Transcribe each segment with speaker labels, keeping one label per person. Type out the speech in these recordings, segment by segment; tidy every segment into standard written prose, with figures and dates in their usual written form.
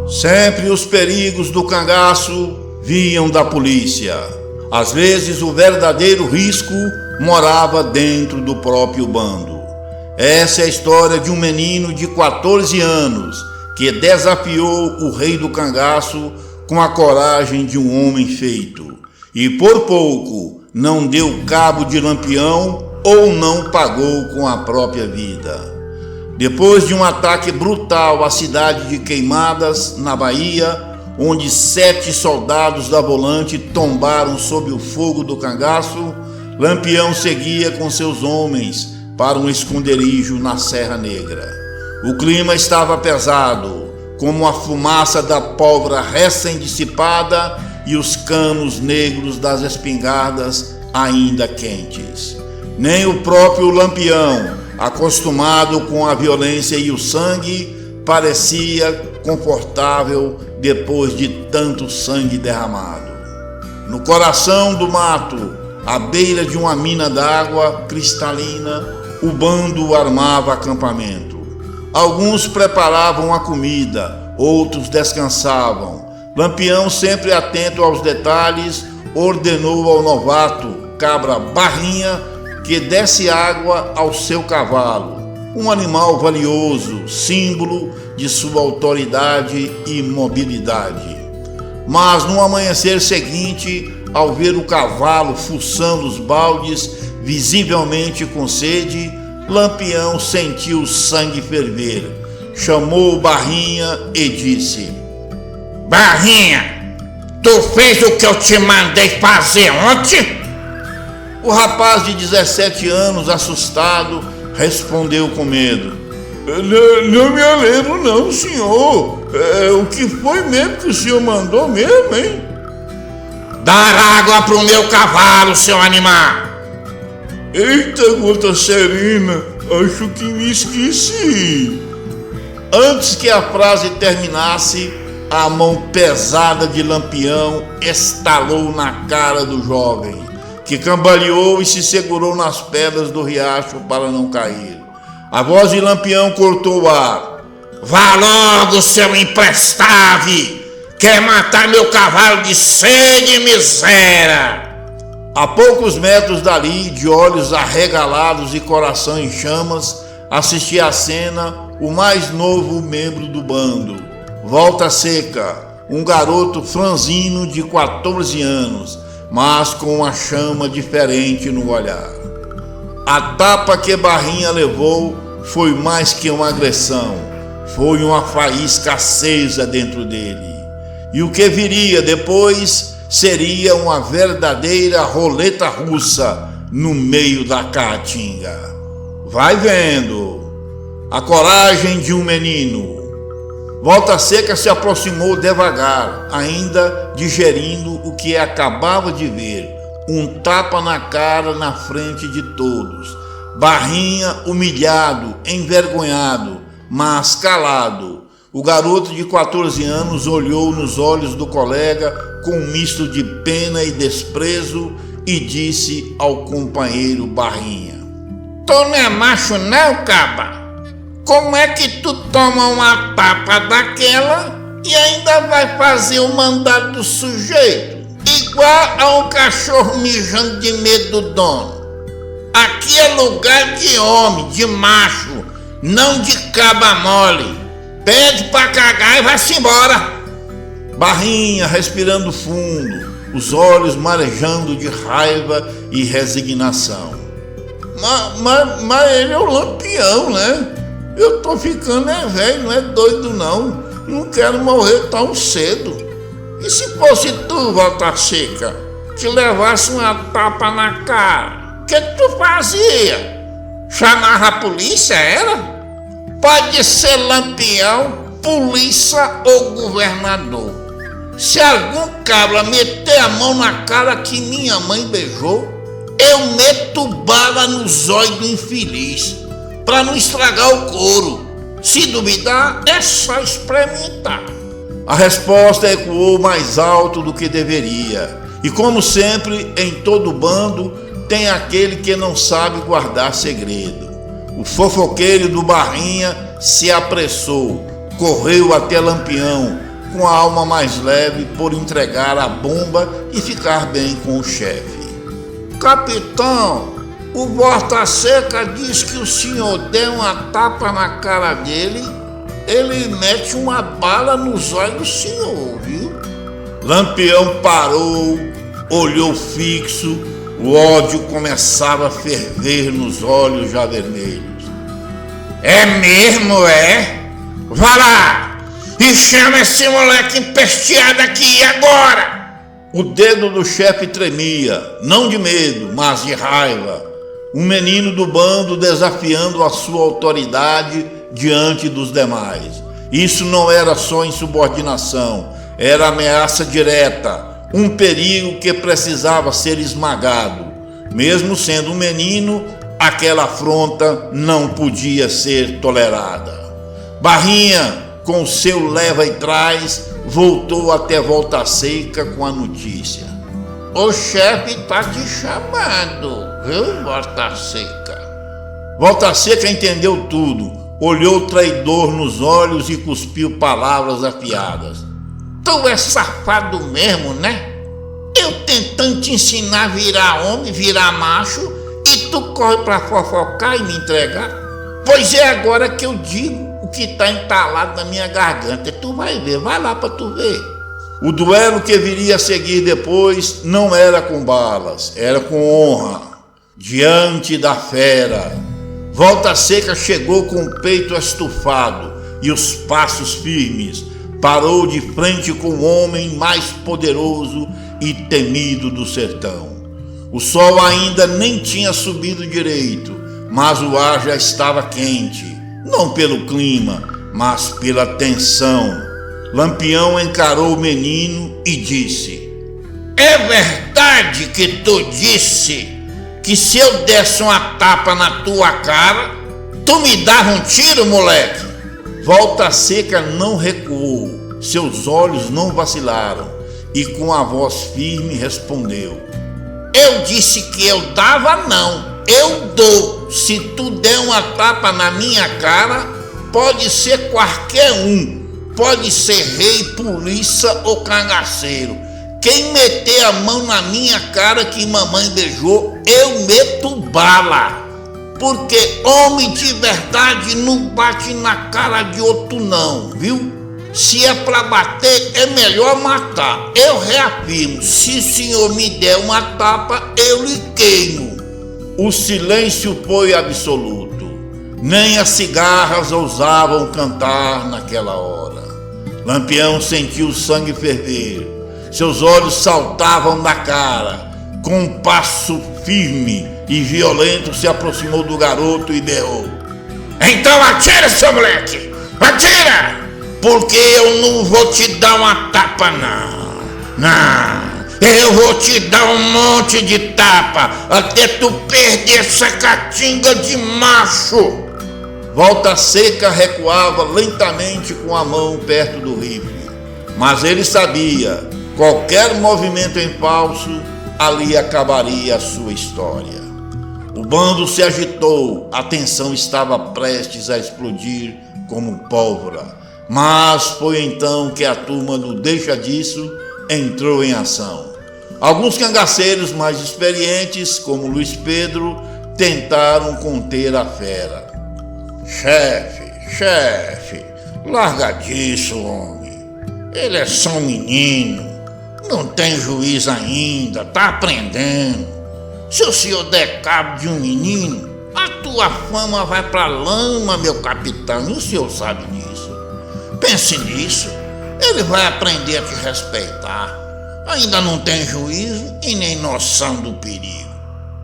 Speaker 1: Sempre os perigos do cangaço vinham da polícia. Às vezes o verdadeiro risco morava dentro do próprio bando. Essa é a história de um menino de 14 anos que desafiou o rei do cangaço com a coragem de um homem feito. E por pouco não deu cabo de Lampião ou não pagou com a própria vida. Depois de um ataque brutal à cidade de Queimadas, na Bahia, onde 7 soldados da Volante tombaram sob o fogo do cangaço, Lampião seguia com seus homens para um esconderijo na Serra Negra. O clima estava pesado, como a fumaça da pólvora recém-dissipada e os canos negros das espingardas ainda quentes. Nem o próprio Lampião, acostumado com a violência e o sangue, parecia confortável depois de tanto sangue derramado. No coração do mato, à beira de uma mina d'água cristalina, o bando armava acampamento. Alguns preparavam a comida, outros descansavam. Lampião, sempre atento aos detalhes, ordenou ao novato, cabra Barrinha, que desse água ao seu cavalo, um animal valioso, símbolo de sua autoridade e mobilidade. Mas no amanhecer seguinte, ao ver o cavalo fuçando os baldes, visivelmente com sede, Lampião sentiu o sangue ferver. Chamou Barrinha e disse: "Barrinha, tu fez o que eu te mandei fazer ontem?" O rapaz de 17 anos, assustado, respondeu com medo: Não me lembro não, senhor. O que foi mesmo que o senhor mandou mesmo, hein? Dar água pro meu cavalo, seu animal. Eita, gota serena, acho que me esqueci. Antes que a frase terminasse, a mão pesada de Lampião estalou na cara do jovem, que cambaleou e se segurou nas pedras do riacho para não cair. A voz de Lampião cortou o ar: "Vá logo, seu imprestável! Quer matar meu cavalo de sede e miséria!" A poucos metros dali, de olhos arregalados e coração em chamas, assistia à cena o mais novo membro do bando, Volta Seca, um garoto franzino de 14 anos, mas com uma chama diferente no olhar. A tapa que Barrinha levou foi mais que uma agressão, foi uma faísca acesa dentro dele. E o que viria depois seria uma verdadeira roleta russa no meio da caatinga. Vai vendo a coragem de um menino. Volta Seca se aproximou devagar, ainda digerindo o que acabava de ver. Um tapa na cara na frente de todos. Barrinha humilhado, envergonhado, mas calado. O garoto de 14 anos olhou nos olhos do colega com um misto de pena e desprezo e disse ao companheiro Barrinha: "Tu não é macho não, caba? Como é que tu toma uma tapa daquela e ainda vai fazer o mandado do sujeito? Igual a um cachorro mijando de medo do dono. Aqui é lugar de homem, de macho, não de caba mole. Pede pra cagar e vai-se embora." Barrinha, respirando fundo, os olhos marejando de raiva e resignação. Mas ele é o Lampião, né? Eu tô ficando velho, não é doido não. Não quero morrer tão cedo. E se fosse tu, Volta Seca, que levasse uma tapa na cara, o que tu fazia? Chamava a polícia, era? Pode ser Lampião, polícia ou governador. Se algum cabra meter a mão na cara que minha mãe beijou, eu meto bala nos olhos do infeliz, para não estragar o couro. Se duvidar, é só experimentar. A resposta ecoou mais alto do que deveria. E como sempre, em todo bando, tem aquele que não sabe guardar segredo. O fofoqueiro do Barrinha se apressou, correu até Lampião, com a alma mais leve por entregar a bomba e ficar bem com o chefe. Capitão, o Volta Seca diz que o senhor deu uma tapa na cara dele, ele mete uma bala nos olhos do senhor, viu? Lampião parou, olhou fixo, o ódio começava a ferver nos olhos já vermelhos. É mesmo, é? Vá lá e chama esse moleque empesteado aqui agora! O dedo do chefe tremia, não de medo, mas de raiva. Um menino do bando desafiando a sua autoridade diante dos demais. Isso não era só insubordinação, era ameaça direta, um perigo que precisava ser esmagado. Mesmo sendo um menino, aquela afronta não podia ser tolerada. Barrinha, com seu leva e traz, voltou até Volta Seca com a notícia. O chefe tá te chamando, viu, Volta Seca? Volta Seca entendeu tudo, olhou o traidor nos olhos e cuspiu palavras afiadas. Tu é safado mesmo, né? Eu tentando te ensinar a virar homem, virar macho, e tu corre pra fofocar e me entregar? Pois é agora que eu digo o que tá entalado na minha garganta. Tu vai ver, vai lá pra tu ver. O duelo que viria a seguir depois não era com balas, era com honra. Diante da fera, Volta Seca chegou com o peito estufado e os passos firmes. Parou de frente com o homem mais poderoso e temido do sertão. O sol ainda nem tinha subido direito, mas o ar já estava quente, não pelo clima, mas pela tensão. Lampião encarou o menino e disse: é verdade que tu disse que se eu desse uma tapa na tua cara, tu me dava um tiro, moleque? Volta Seca não recuou, seus olhos não vacilaram e com a voz firme respondeu: eu disse que eu dava não, eu dou. Se tu der uma tapa na minha cara, pode ser qualquer um, pode ser rei, polícia ou cangaceiro. Quem meter a mão na minha cara que mamãe beijou, eu meto bala. Porque homem de verdade não bate na cara de outro não, viu? Se é pra bater, é melhor matar. Eu reafirmo, se o senhor me der uma tapa, eu lhe queimo. O silêncio foi absoluto. Nem as cigarras ousavam cantar naquela hora. Lampião sentiu o sangue ferver. Seus olhos saltavam da cara. Com um passo firme e violento se aproximou do garoto e berrou: então atira, seu moleque! Atira! Porque eu não vou te dar uma tapa, não. Não, eu vou te dar um monte de tapa até tu perder essa catinga de macho. Volta Seca recuava lentamente com a mão perto do rifle, mas ele sabia, qualquer movimento em falso, ali acabaria a sua história. O bando se agitou, a tensão estava prestes a explodir como pólvora. Mas foi então que a turma do Deixa Disso entrou em ação. Alguns cangaceiros mais experientes, como Luiz Pedro, tentaram conter a fera. Chefe, larga disso, homem. Ele é só um menino, não tem juiz ainda, tá aprendendo. Se o senhor der cabo de um menino, a tua fama vai pra lama, meu capitão, e o senhor sabe disso. Pense nisso, ele vai aprender a te respeitar. Ainda não tem juízo e nem noção do perigo.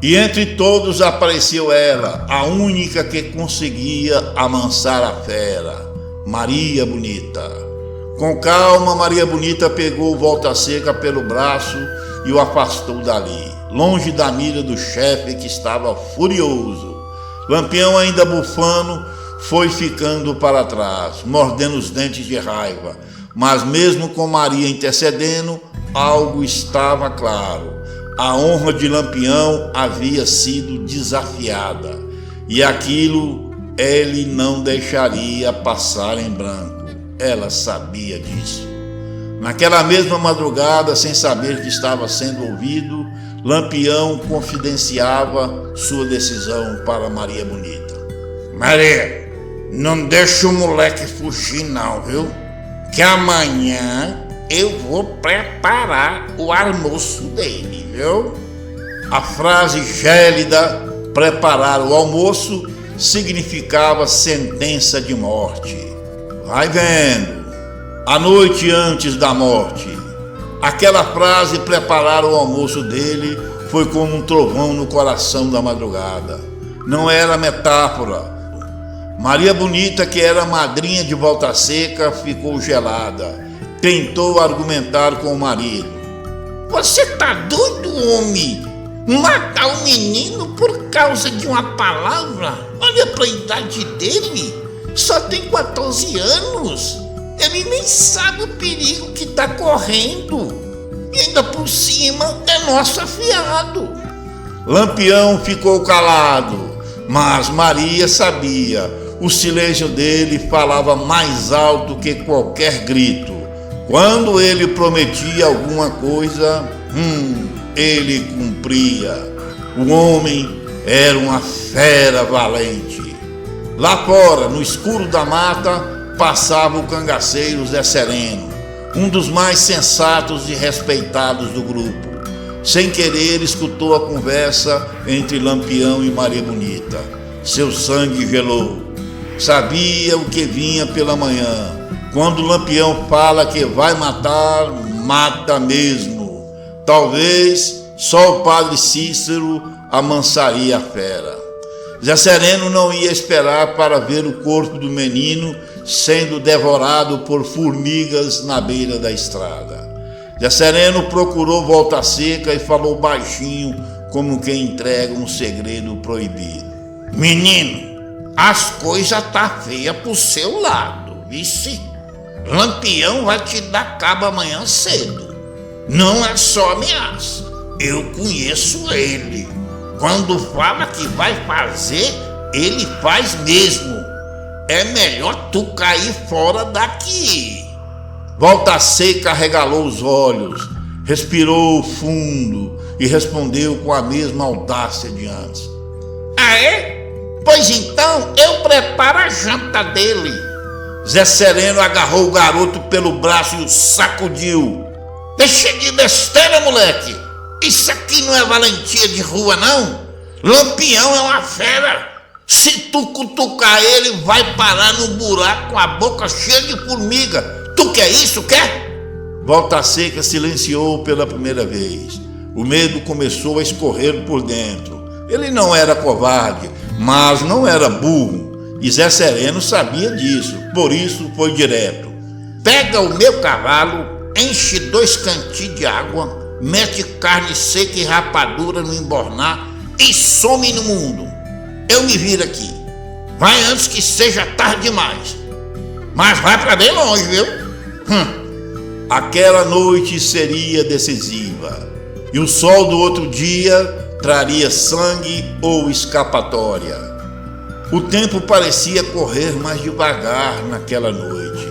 Speaker 1: E entre todos apareceu ela, a única que conseguia amansar a fera, Maria Bonita. Com calma, Maria Bonita pegou Volta Seca pelo braço e o afastou dali, longe da mira do chefe que estava furioso. Lampião, ainda bufando, foi ficando para trás, mordendo os dentes de raiva. Mas mesmo com Maria intercedendo, algo estava claro. A honra de Lampião havia sido desafiada, e aquilo ele não deixaria passar em branco. Ela sabia disso. Naquela mesma madrugada, sem saber que estava sendo ouvido, Lampião confidenciava sua decisão para Maria Bonita. Maria, não deixa o moleque fugir não, viu? Que amanhã eu vou preparar o almoço dele, viu? A frase gélida, preparar o almoço, significava sentença de morte. Vai vendo, a noite antes da morte, aquela frase, preparar o almoço dele, foi como um trovão no coração da madrugada. Não era metáfora. Maria Bonita, que era madrinha de Volta Seca, ficou gelada. Tentou argumentar com o marido. Você tá doido, homem? Matar o menino por causa de uma palavra? Olha pra idade dele, só tem 14 anos. Ele nem sabe o perigo que tá correndo. E ainda por cima é nosso afilhado. Lampião ficou calado, mas Maria sabia. O silêncio dele falava mais alto que qualquer grito. Quando ele prometia alguma coisa, ele cumpria. O homem era uma fera valente. Lá fora, no escuro da mata, passava o cangaceiro Zé Sereno, um dos mais sensatos e respeitados do grupo. Sem querer, escutou a conversa entre Lampião e Maria Bonita. Seu sangue gelou. Sabia o que vinha pela manhã. Quando Lampião fala que vai matar, mata mesmo. Talvez só o padre Cícero amansaria a fera. Zé Sereno não ia esperar para ver o corpo do menino sendo devorado por formigas na beira da estrada. Zé Sereno procurou Volta Seca e falou baixinho, como quem entrega um segredo proibido. Menino, as coisas tá feia pro seu lado, vice. Lampião vai te dar cabo amanhã cedo. Não é só ameaça. Eu conheço ele. Quando fala que vai fazer, ele faz mesmo. É melhor tu cair fora daqui. Volta Seca arregalou os olhos, respirou fundo e respondeu com a mesma audácia de antes. Ah, é? Pois então eu preparo a janta dele. Zé Sereno agarrou o garoto pelo braço e o sacudiu. Deixa de besteira, moleque. Isso aqui não é valentia de rua, não. Lampião é uma fera. Se tu cutucar ele, vai parar no buraco com a boca cheia de formiga. Tu quer isso, quer? Volta Seca silenciou pela primeira vez. O medo começou a escorrer por dentro. Ele não era covarde, mas não era burro. E Zé Sereno sabia disso, por isso foi direto. Pega o meu cavalo, enche 2 cantis de água, mete carne seca e rapadura no embornar e some no mundo. Eu me viro aqui. Vai antes que seja tarde demais. Mas vai pra bem longe, viu? Aquela noite seria decisiva. E o sol do outro dia traria sangue ou escapatória. O tempo parecia correr mais devagar naquela noite.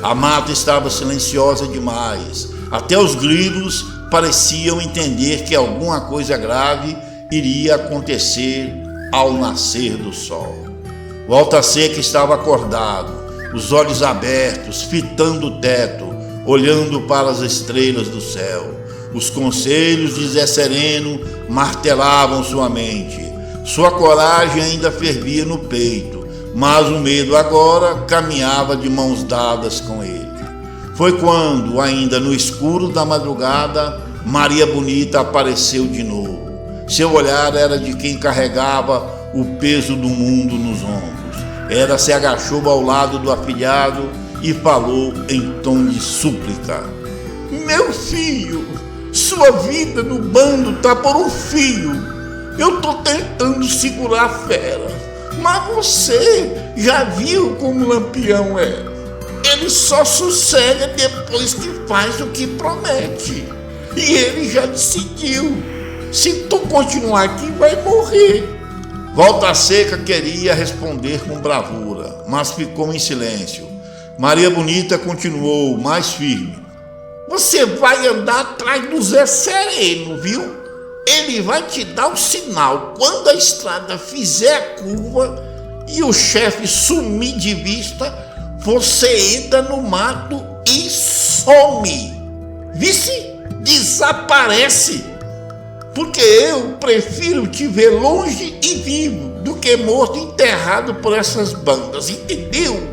Speaker 1: A mata estava silenciosa demais. Até os grilos pareciam entender que alguma coisa grave iria acontecer ao nascer do sol. Volta Seca estava acordado, os olhos abertos, fitando o teto, olhando para as estrelas do céu. Os conselhos de Zé Sereno martelavam sua mente. Sua coragem ainda fervia no peito, mas o medo agora caminhava de mãos dadas com ele. Foi quando, ainda no escuro da madrugada, Maria Bonita apareceu de novo. Seu olhar era de quem carregava o peso do mundo nos ombros. Ela se agachou ao lado do afilhado e falou em tom de súplica. Meu filho, sua vida no bando tá por um fio. Eu tô tentando segurar a fera, mas você já viu como Lampião é. Ele só sossega depois que faz o que promete. E ele já decidiu. Se tu continuar aqui, vai morrer. Volta Seca queria responder com bravura, mas ficou em silêncio. Maria Bonita continuou mais firme. você vai andar atrás do Zé Sereno, viu? Ele vai te dar o sinal quando a estrada fizer a curva e o chefe sumir de vista, você entra no mato e some. Vice, desaparece. Porque eu prefiro te ver longe e vivo do que morto e enterrado por essas bandas, entendeu?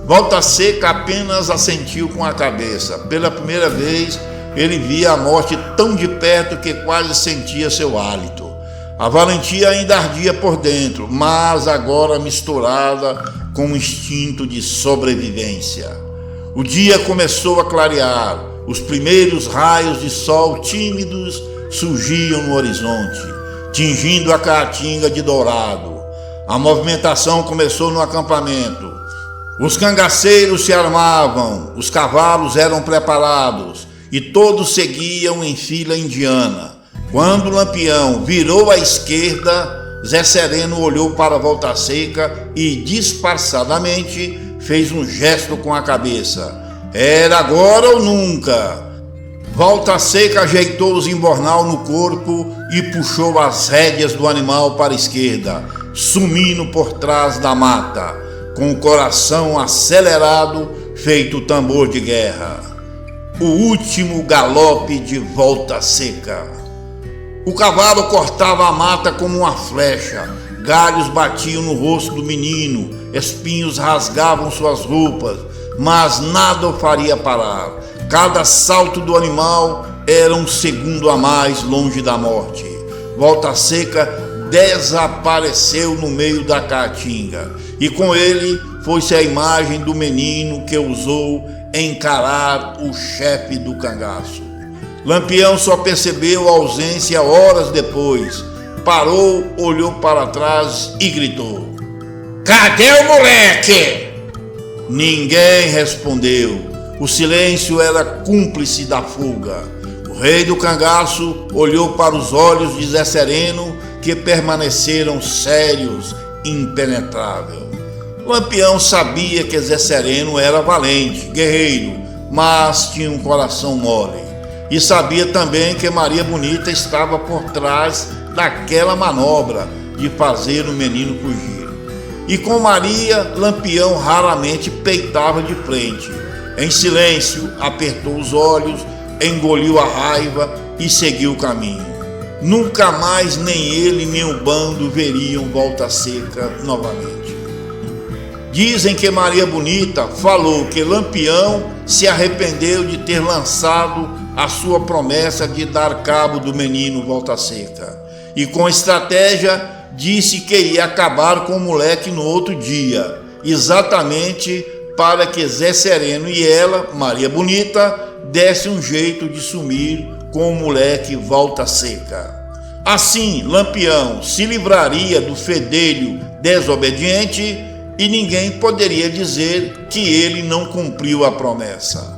Speaker 1: Volta Seca apenas assentiu com a cabeça. Pela primeira vez, ele via a morte tão de perto que quase sentia seu hálito. A valentia ainda ardia por dentro, mas agora misturada com um instinto de sobrevivência. O dia começou a clarear. Os primeiros raios de sol tímidos surgiam no horizonte, tingindo a caatinga de dourado. A movimentação começou no acampamento. Os cangaceiros se armavam, os cavalos eram preparados e todos seguiam em fila indiana. Quando o Lampião virou à esquerda, Zé Sereno olhou para Volta Seca e disfarçadamente fez um gesto com a cabeça. Era agora ou nunca. Volta Seca ajeitou os embornal no corpo e puxou as rédeas do animal para a esquerda, sumindo por trás da mata, com o coração acelerado, feito tambor de guerra. O último galope de Volta Seca. O cavalo cortava a mata como uma flecha, galhos batiam no rosto do menino, espinhos rasgavam suas roupas, mas nada o faria parar. Cada salto do animal era um segundo a mais longe da morte. Volta Seca desapareceu no meio da caatinga, e com ele foi-se a imagem do menino que ousou encarar o chefe do cangaço. Lampião só percebeu a ausência horas depois. Parou, olhou para trás e gritou: "Cadê o moleque?" Ninguém respondeu. O silêncio era cúmplice da fuga. O rei do cangaço olhou para os olhos de Zé Sereno, que permaneceram sérios, impenetráveis. Lampião sabia que Zé Sereno era valente, guerreiro, mas tinha um coração mole. E sabia também que Maria Bonita estava por trás daquela manobra de fazer o menino fugir. E com Maria, Lampião raramente peitava de frente. Em silêncio, apertou os olhos, engoliu a raiva e seguiu o caminho. Nunca mais nem ele nem o bando veriam Volta Seca novamente. Dizem que Maria Bonita falou que Lampião se arrependeu de ter lançado a sua promessa de dar cabo do menino Volta Seca. E com estratégia disse que ia acabar com o moleque no outro dia, exatamente para que Zé Sereno e ela, Maria Bonita, desse um jeito de sumir com o moleque Volta Seca. Assim, Lampião se livraria do fedelho desobediente e ninguém poderia dizer que ele não cumpriu a promessa.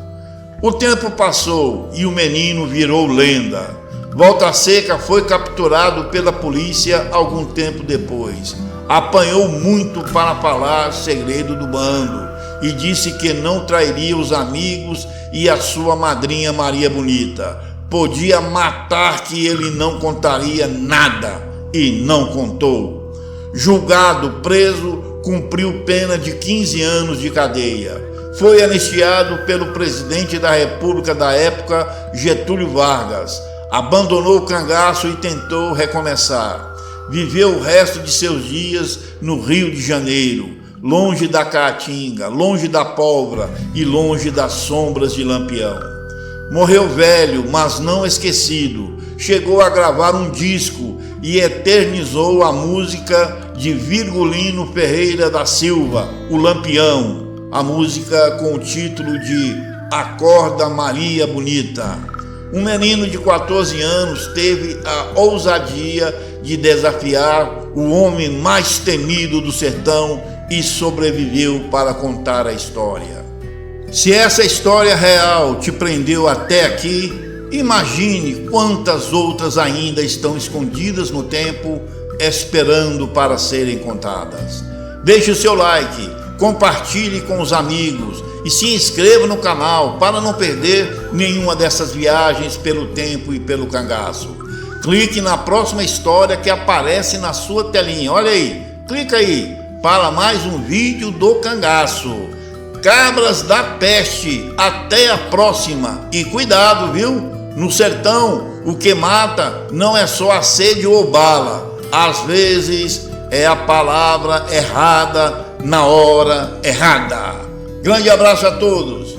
Speaker 1: O tempo passou e o menino virou lenda. Volta Seca foi capturado pela polícia algum tempo depois. Apanhou muito para falar segredo do bando e disse que não trairia os amigos e a sua madrinha Maria Bonita. Podia matar que ele não contaria nada e não contou. Julgado, preso, cumpriu pena de 15 anos de cadeia. Foi anistiado pelo presidente da República da época, Getúlio Vargas. Abandonou o cangaço e tentou recomeçar. Viveu o resto de seus dias no Rio de Janeiro, longe da caatinga, longe da pólvora e longe das sombras de Lampião. Morreu velho, mas não esquecido. Chegou a gravar um disco e eternizou a música de Virgulino Ferreira da Silva, o Lampião. A música com o título de Acorda Maria Bonita. Um menino de 14 anos teve a ousadia de desafiar o homem mais temido do sertão e sobreviveu para contar a história. Se essa história real te prendeu até aqui, imagine quantas outras ainda estão escondidas no tempo, esperando para serem contadas. Deixe o seu like, compartilhe com os amigos e se inscreva no canal para não perder nenhuma dessas viagens pelo tempo e pelo cangaço. Clique na próxima história que aparece na sua telinha. Olha aí, clica aí para mais um vídeo do cangaço. Cabras da peste, até a próxima. E cuidado, viu? No sertão, o que mata não é só a sede ou bala. Às vezes é a palavra errada na hora errada. Grande abraço a todos.